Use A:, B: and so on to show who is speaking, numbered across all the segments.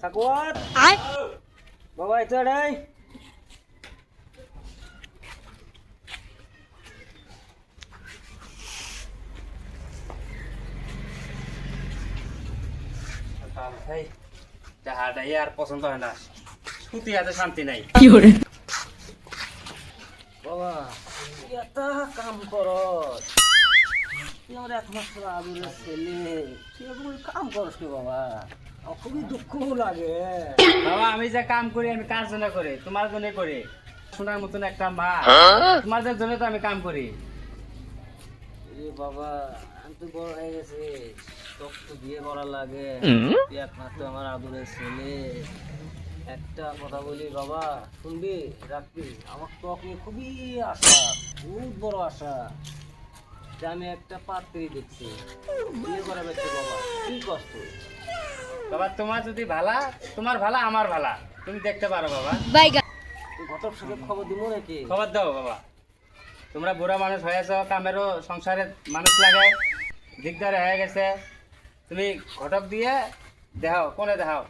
A: সাকুয়াত বাবা এটা রে ভাই যাহাটাই আর পছন্দ হয় না ছুটি হাতে শান্তি নাই কি করে বাবা এটা কাম করস আমার একমাত্র আদরের ছেলে তুই কাম করস কি বাবা খুবই দুঃখ লাগে বাবা আমি যে কাম করি আমি কার জন্য করি তোমার জন্য করি শোনার মতন একটা মা তোমাদের জন্য তো আমি কাম করি বাবা আমি তো বড় হয়ে গেছি তো বিয়ে করা লাগে তুই একমাত্র আমার আদরের ছেলে একটা কথা বলি বাবা শুনবি রাখবি আমার তো আপনি খুবই আশা খুব বড় আশা যে আমি একটা পাত্রী দেখছি বিয়ে করা বেঁচে বাবা কি কষ্ট বাবা তোমার যদি ভালা তোমার ভালা আমার ভালা তুমি দেখতে পারো বাবা ঘটক সাথে খবর দিব নাকি খবর দাও বাবা তোমরা বুড়া মানুষ হয়েছ কামেরও সংসারে মানুষ লাগে দিকদার হয়ে গেছে তুমি ঘটক দিয়ে দেখাও কোনে দেখাও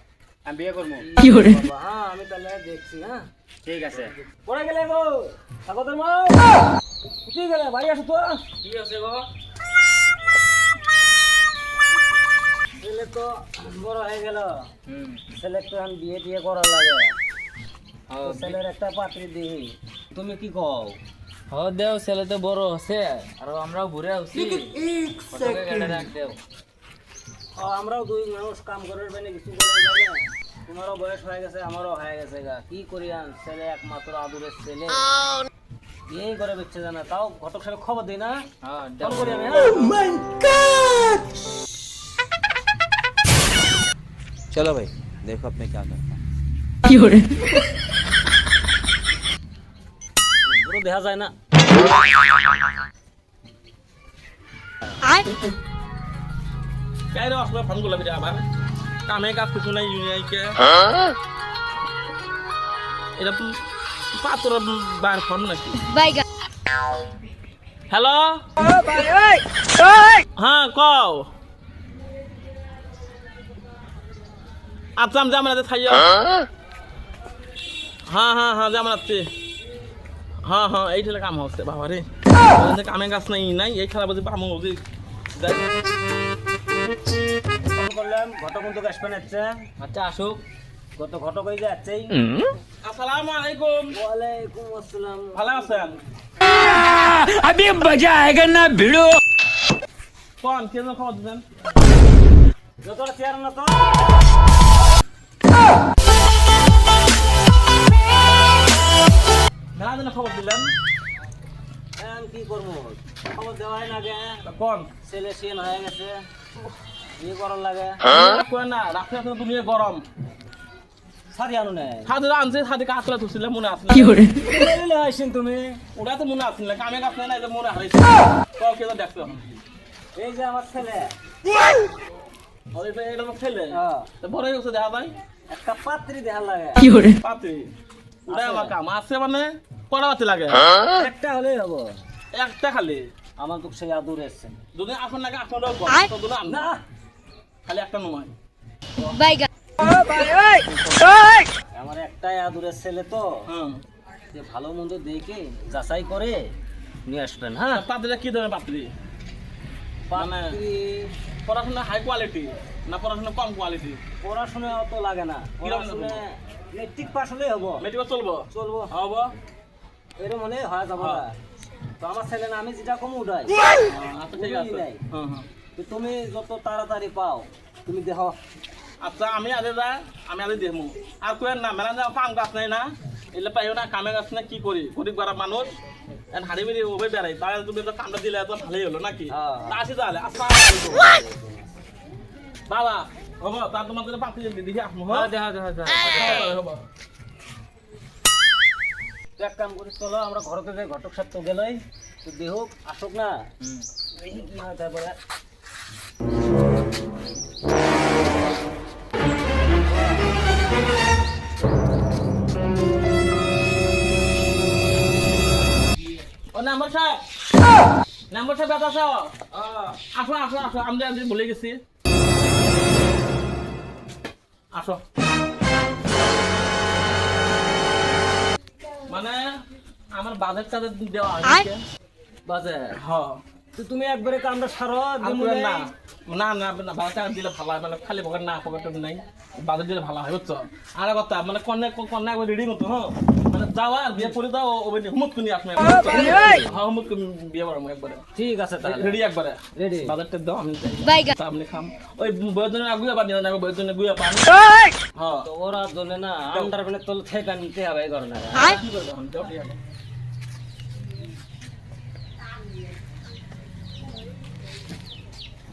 A: আমি বিয়ে করবো হ্যাঁ আমি তাহলে দেখছি হ্যাঁ ঠিক আছে পড়ে গেলে গো স্বাগতের মা কোথায় গেলে বাড়ি আসো তো কি আছে গো ছেলে তো বড় হয়ে গেল ছেলে তো এখন বিয়ে টিয়ে করা লাগে ছেলের একটা পাত্রী দিই তুমি কি কও দেও ছেলে তো বড় হচ্ছে আর আমরাও ঘুরে আসছি আমরাও দুই মানুষ কাম করার বাইরে কিছু করে যাবে তোমারও বয়স হয়ে গেছে আমারও হয়ে গেছে গা কি করি আন ছেলে একমাত্র আদরের ছেলে এই করে বেঁচে জানা তাও ঘটক সাহেব খবর দিই না ফোন করি আমি
B: चलो भाई देखो अब मैं क्या करता हूँ
A: পুরো দেখা যায় না
C: cái đó là phần của là bây giờ bạn cả mấy các thứ này như này kia এটা পাতর বার ফোন নাকি হ্যালো হ্যাঁ কও আচ্ছা আমি জামানাতে থাইয়া হ্যাঁ হ্যাঁ হ্যাঁ জামানাতে হ্যাঁ হ্যাঁ এই ঠেলে কাম হচ্ছে বাবা রে কামে গাছ নাই নাই এই খেলা বুঝি পামো বুঝি
A: করলাম ঘটক কিন্তু আসবে না আচ্ছা আসুক কত ঘটক হয়ে যাচ্ছেই
C: আসসালামু আলাইকুম
A: ওয়ালাইকুম আসসালাম
C: ভালো আছেন
B: अभी मजा आएगा ना भिड़ो
C: কোন কেন খবর দিবেন
A: যতটা চেয়ার না তো
C: মেলা দিনে খবর দিলেন
A: কি করবো খবর দেওয়াই লাগে
C: কোন
A: ছেলে সেন হয়ে গেছে বিয়ে করার লাগে
C: কোন না রাত্রে রাত্রে দুনিয়া গরম
A: সারি আনো নাই
C: সাথে আনছে সাথে কাজ করে তুলছিলে মনে আছে
A: না আইছেন তুমি
C: ওটা তো মনে আছে না কামে কাজ নাই মনে হারাইছে তো কে তো দেখছো
A: এই যে আমার ছেলে
C: ওই এটা তো ছেলে তো বড় হয়ে গেছে দেখা যায়
A: একটা পাত্রী দেখা লাগে
C: পাত্রী ওটা আমার কাম আছে মানে পড়াতে লাগে
A: একটা হলেই হবো
C: একটা খালি
A: আমার তো সেই আদর এসছে
C: দুদিন আসন লাগে আসন তো দুদিন
A: না
C: খালি একটা নয়
A: আমার একটাই আদরের ছেলে তো যে ভালো মন্দ দেখে যাচাই করে নিয়ে আসবেন হ্যাঁ
C: পাত্রীটা কি ধরনের পাত্রী মানে পড়াশোনা হাই কোয়ালিটি না পড়াশোনা কম কোয়ালিটি
A: পড়াশোনা অত লাগে না পড়াশোনা মেট্রিক পাস হলেই হবো
C: মেট্রিক চলবো
A: চলবো
C: হবো
A: এরকম হলে হয় যাবো না তো আমার ছেলে না আমি যেটা কম উঠাই
C: আচ্ছা ঠিক আছে
A: তুমি যত তাড়াতাড়ি পাও তুমি দেখো
C: আচ্ছা আমি আগে যা আমি আগে দেখবো আর কোয়েন না মেলা যা কাম গাছ নাই না এলে পাইও না কামে গাছ না কি করি গরিব গড়া মানুষ হাড়ি বেরি ওবে বেড়াই তাহলে তুমি তো কামটা দিলে এত ভালোই হলো নাকি আসি তাহলে বাবা হবো তার তোমার জন্য পাখি দেখি আসবো
A: দেখা
C: হবো
A: এক কাম করি চলো আমরা ঘরতে যাই ঘটক সাহেব তো গেলই তো দেহুক আসুক না কি হয় তারপরে
C: ও নাম্বার সাহেব ব্যথা আসো আসো আসো আসো আমি ভুলে গেছি আসো আমার বাজেট টাজেট দেওয়া হয়েছে
A: বাজে
C: হ্যাঁ
A: তো তুমি একবারে কামটা সারো
C: আর
A: দিমু
C: কইেন
A: নাই।
C: না না না বাজেট টাকা দিলে ভালো হয় মানে খালি পকেট না পকেট নাই বাজেট দিলে ভালো হয় বুঝছো আর কথা মানে কন্যা একবার রেডি মতো হ্যাঁ মানে যাওয়া আর বিয়ে করে দাও ওই হুমুত কুনি আসবে হ্যাঁ হুমুত বিয়ে করবো একবারে
A: ঠিক আছে তাহলে
C: রেডি একবারে
A: রেডি
C: বাজারটা দাও আমি যাই
D: বাইগান
C: সামনে খাম ওই বইয়ের জন্য আগুয়া পানি না বইয়ের জন্য গুয়া পানি হ্যাঁ
A: তো ওরা দলে না আন্ডার মানে তোল থেকে নিতে হবে এই কারণে
C: কি করবে এখন দাও ঠিক আছে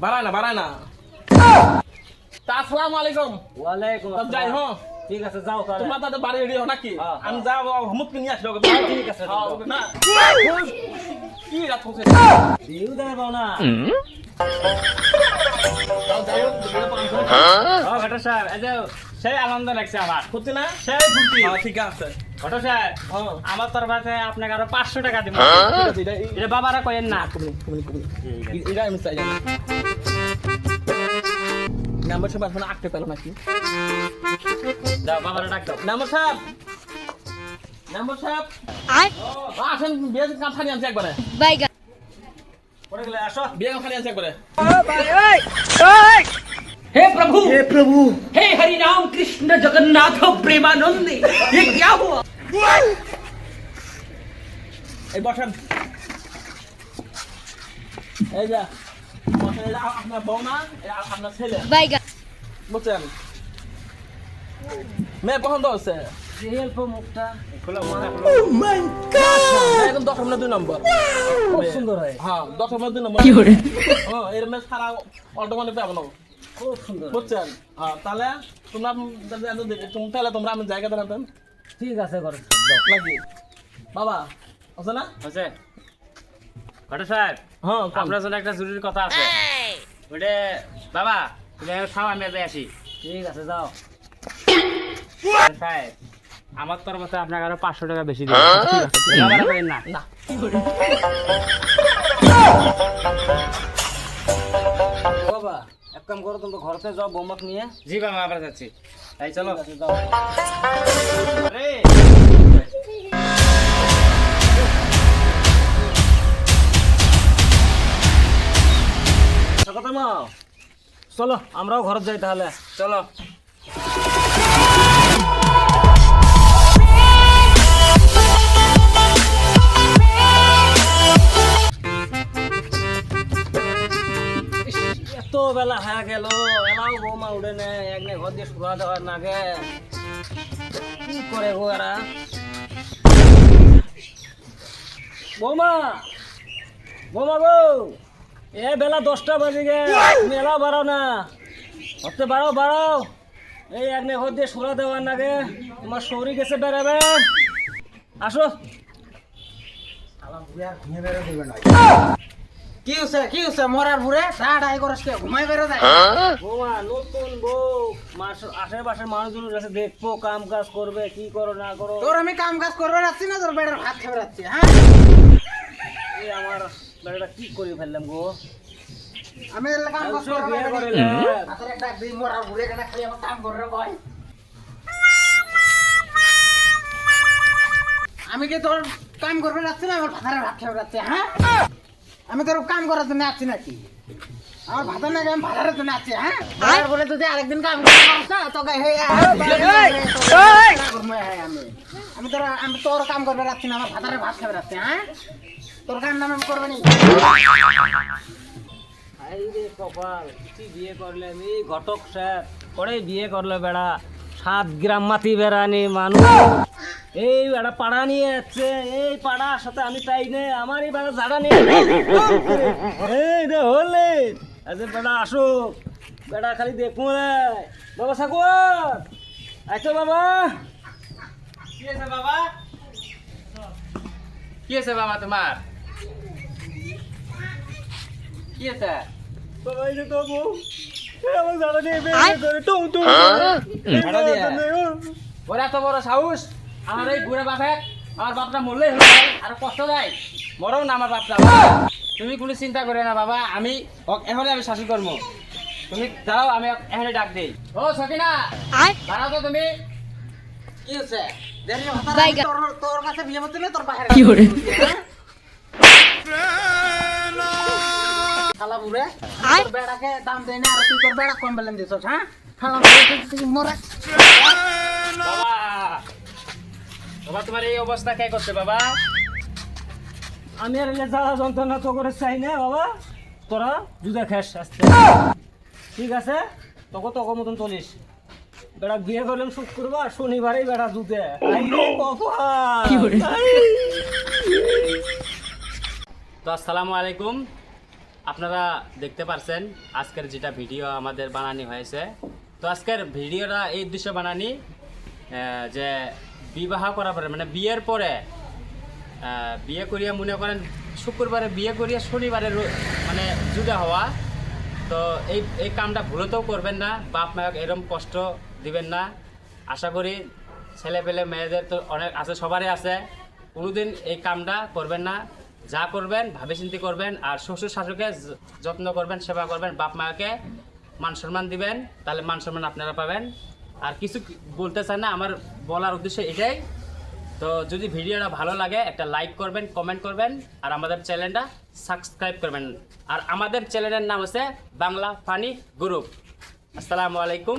C: বাড়ায় না তা আসসালামু আলাইকুম
A: ওয়ালাইকুম
C: সব যাই
A: আসসালাম।
C: হ্যাঁ
A: ঠিক আছে যাও তাহলে
C: তোমরা তাদের বাড়ি রেডি হো নাকি
A: হ্যাঁ,
C: আমি যাবো হুমুতকে নিয়ে আসলো
A: ঠিক আছে,
C: হ্যাঁ,
A: ঠিক আছে।
C: না কি রাত হচ্ছে
A: দিউ দেবো না
C: তাও যাই হোক
A: ও ঘটক সাহেব এই যে সেই আনন্দ লাগছে আমার
C: হচ্ছে না
A: সেই ফুর্তি
C: হ্যাঁ, ঠিক আছে
A: ঘটক সাহেব
C: হ্যাঁ
A: আমার তরফে আপনাকে আরো 500 টাকা দিব
C: ঠিক আছে
A: এটা বাবারা কইেন না
C: এটা আমি চাই জানি নাম্বার সব আসলে আঁকতে পেলো নাকি
A: দাও বাবারা ডাক দাও
C: নাম্বার সাহেব আসেন বিয়ে কাম খানি আনছে একবারে
D: বাইগান
A: পড়ে গেলে আসো
C: বিয়ে কাম খানি আনছে একবারে
B: हे प्रभु हे हरि राम कृष्ण जगन्नाथ प्रेमानंद ये क्या हुआ
C: এই বসেন এই যে বসেন এই যে আপনার বউ না এটা আপনার ছেলে
D: বাইগান
C: বুঝছেন মেয়ে পছন্দ হচ্ছে
A: হেল্প মুখটা খোলা মনে
C: একদম 10 মিনিট 2 নম্বর
A: খুব সুন্দর হয়
C: হ্যাঁ 10 মিনিট 2 নম্বর হ্যাঁ এর মেয়ে সারা অল্টো মানে পাবো না
A: খুব সুন্দর
C: বুঝছেন হ্যাঁ তাহলে তোমরা আমি জায়গা দাঁড়াতেন
A: ঠিক আছে ঘটক
C: নাকি বাবা আছে না
A: আছে ঘটক সাহেব
C: হ্যাঁ
A: আপনার জন্য একটা জরুরি কথা আছে ওটা বাবা তুমি খাও আমি যাই আসি ঠিক আছে যাও সাহেব আমার তরফে আপনাকে আরো 500 টাকা বেশি দিব ঠিক আছে বাবারা কইেন না
C: না
A: বাবা এক কাম করো তুমি ঘরতে যাও বোমাক নিয়ে জি বাবা আমরা যাচ্ছি তাই চলো যাও আরে কথা মা চলো আমরাও ঘর যাই তাহলে চলো এত বেলা হয়ে গেল এলাও বৌমা উঠে নে একনে ঘর দিয়ে শুকা দেওয়ার নাগে কি করে গো এরা বৌমা বৌমা গো এ বেলা 10টা বাজে গে তুমি এলাও বাড়াও না হতে বাড়াও এই একনে ঘর দিয়ে শুকা দেওয়ার নাগে তোমার শরীর গেছে বেড়াবে আসো
E: কি হচ্ছে মরার ভুরে টাই করস কে ঘুমাই বেরো যায়
A: বৌমা নতুন বউ আশেপাশের মানুষগুলো কাছে দেখবো কাম কাজ করবে কি করো না করো
E: তোর আমি কাম কাজ করবে রাখছি না তোর বেটার ভাত খাবে রাখছি হ্যাঁ
A: এই আমার বেটাটা কি করে ফেললাম গো
E: আমি এলে কাম কাজ
A: সব বিয়ে করে
E: করবে
A: লে।
E: হাতের ডাক দিই মরার ভুরে কেন খালি আমার কাম করে কয় আমি কি তোর কাম করবে রাখছি না আমার ভাতারে ভাত খাবে রাখছি হ্যাঁ আমি তোর কাম করার জন্য আসছি নাকি আমার ভাতার নাকি আমি ভাতারের জন্য আসছি হ্যাঁ আর বলে যদি আরেকদিন কাম করতে পারছ না তোকে আমি তোর কাম করবে রাখছি না আমার ভাতারে ভাত খাবে রাখছি হ্যাঁ তোর কাম নাম আমি করবে নি
A: এই রে কপাল কি বিয়ে করলে আমি ঘটক স্যার করে বিয়ে করলে বেড়া 7 গ্রাম মাটি বেড়ানি মানুষ এই বেড়া পাড়া নিয়ে যাচ্ছে এই পাড়ার সাথে আমি তাই নে আমারই বেড়া ঝাড়া নিয়ে এই রে হলে আচ্ছা বেড়া আসো বেড়া খালি দেখবো রে বাবা সাকুয়ার আচ্ছা বাবা কি আছে বাবা কি আছে বাবা তোমার কি আছে বাবা এই যে তো বউ আমার ঝাড়া নিয়ে বেরিয়ে করে টুম টুম ঝাড়া দিয়ে ওরা তো বড় সাহস আমার এই বুড়া বাপে আমার বাপটা মরলেই হলো আর কষ্ট যায় মরো না আমার বাপটা তুমি কোনো চিন্তা করে না বাবা আমি এখনই আমি শাসন করবো তুমি দাঁড়াও আমি এখনই ডাক দিই ও সকিনা দাঁড়াও তো তুমি
E: কি হচ্ছে দেরি ভাতার
B: জায়গা।
E: তোর কাছে বিয়ে হচ্ছে না তোর বাইরে
B: কি করে?
E: শালা বুড়ে তোর বেড়াকে দাম দেয় না আর তুই তোর বেড়া কম বেলেন দিছস হ্যাঁ শালা বুড়ে তুই মরে
D: বাবা বাবা তোমার এই অবস্থা কে করছে বাবা?
A: আমি আর এলে জ্বালা যন্ত্রণা তো করে চাই না বাবা, তোরা দুধে খাস আসতে, ঠিক আছে? তোকে মতন চলিস। বেড়া বিয়ে করলাম শুক্রবার, শনিবারেই বেড়া দুধে
D: তো আসসালামু আলাইকুম। আপনারা দেখতে পারছেন আজকের যেটা ভিডিও আমাদের বানানি হয়েছে। তো আজকের ভিডিওটা এই উদ্দেশ্য বানানি যে বিবাহ করার পরে মানে বিয়ের পরে বিয়ে করিয়া মনে করেন শুক্রবারে বিয়ে করিয়া শনিবারে মানে জুদা হওয়া। তো এই কামটা ভুলতেও করবেন না, বাপ মায়ক এরকম কষ্ট দিবেন না। আশা করি ছেলে পেলে মেয়েদের তো অনেক আছে, সবারই আছে, কোনোদিন এই কামটা করবেন না। যা করবেন ভাবে চিন্তি করবেন, আর শ্বশুর শাশুড়িকে যত্ন করবেন, সেবা করবেন, বাপ মাকে মান সম্মান দিবেন, তাহলে মান সম্মান আপনারা পাবেন। আর কিছু বলতে চান না, আমার বলার উদ্দেশ্য এটাই। তো যদি ভিডিওটা ভালো লাগে একটা লাইক করবেন, কমেন্ট করবেন, আর আমাদের চ্যানেলটা সাবস্ক্রাইব করবেন। আর আমাদের চ্যানেলের নাম হচ্ছে বাংলা ফানি গ্রুপ। আসসালামু আলাইকুম।